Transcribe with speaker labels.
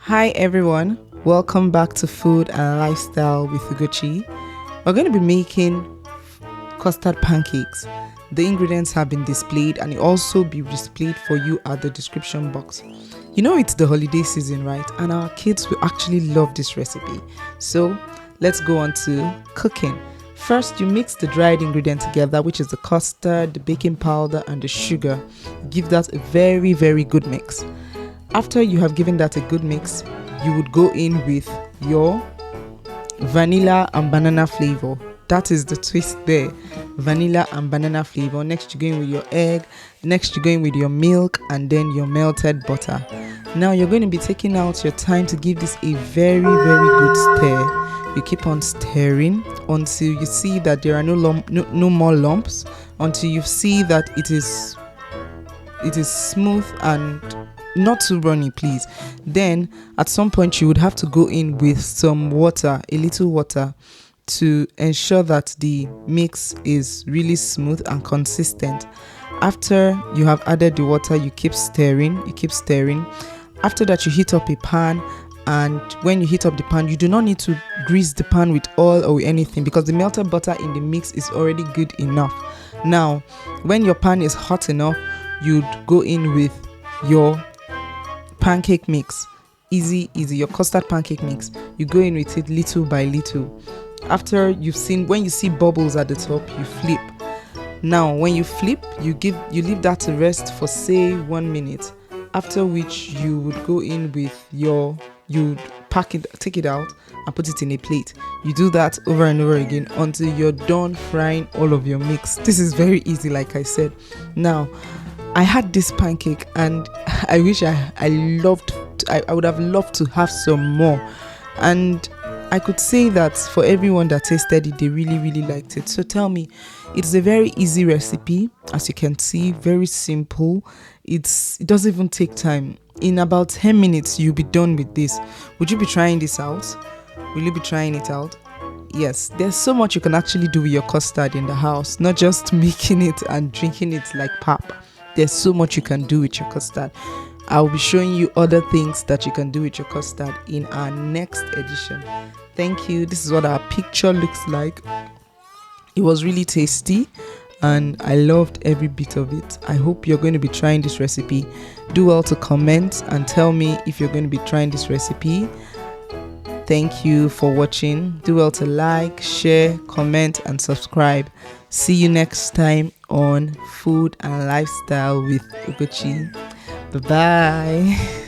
Speaker 1: Hi everyone, welcome back to Food and Lifestyle with Ugochy. We're going to be making custard pancakes. The ingredients have been displayed and it also be displayed for you at the description box. You know it's the holiday season, right? And our kids will actually love this recipe. So let's go on to cooking. First, you mix the dried ingredient together, which is the custard, the baking powder, and the sugar. Give that a very, very good mix. After you have given that a good mix, you would go in with your vanilla and banana flavor. That is the twist there. Vanilla and banana flavor. Next, you go in with your egg. Next, you go in with your milk and then your melted butter. Now, you're going to be taking out your time to give this a very, very good stir. You keep on stirring until you see that there are no more lumps, until you see that it is smooth and not too runny, please. Then at some point you would have to go in with some water, a little water, to ensure that the mix is really smooth and consistent. After you have added the water, you keep stirring. After that, you heat up a pan, and when you heat up the pan, you do not need to grease the pan with oil or anything because the melted butter in the mix is already good enough. Now, when your pan is hot enough, you'd go in with your pancake mix. Easy, your custard pancake mix. You go in with it little by little. After when you see bubbles at the top, you flip. Now, when you flip, you leave that to rest for say 1 minute. After which you would go in with you'd pack it, take it out and put it in a plate. You do that over and over again until you're done frying all of your mix. This is very easy, like I said. Now, I had this pancake and I wish I would have loved to have some more. And I could say that for everyone that tasted it, they really, really liked it. So tell me, it's a very easy recipe, as you can see, very simple. It doesn't even take time. In about 10 minutes, you'll be done with this. Would you be trying this out? Will you be trying it out? Yes, there's so much you can actually do with your custard in the house, not just making it and drinking it like pap. There's so much you can do with your custard. I'll be showing you other things that you can do with your custard in our next edition. Thank you. This is what our picture looks like. It was really tasty and I loved every bit of it. I hope you're going to be trying this recipe. Do well to comment and tell me if you're going to be trying this recipe. Thank you for watching. Do well to like, share, comment, and subscribe. See you next time on Food and Lifestyle with Ugochy. Bye-bye.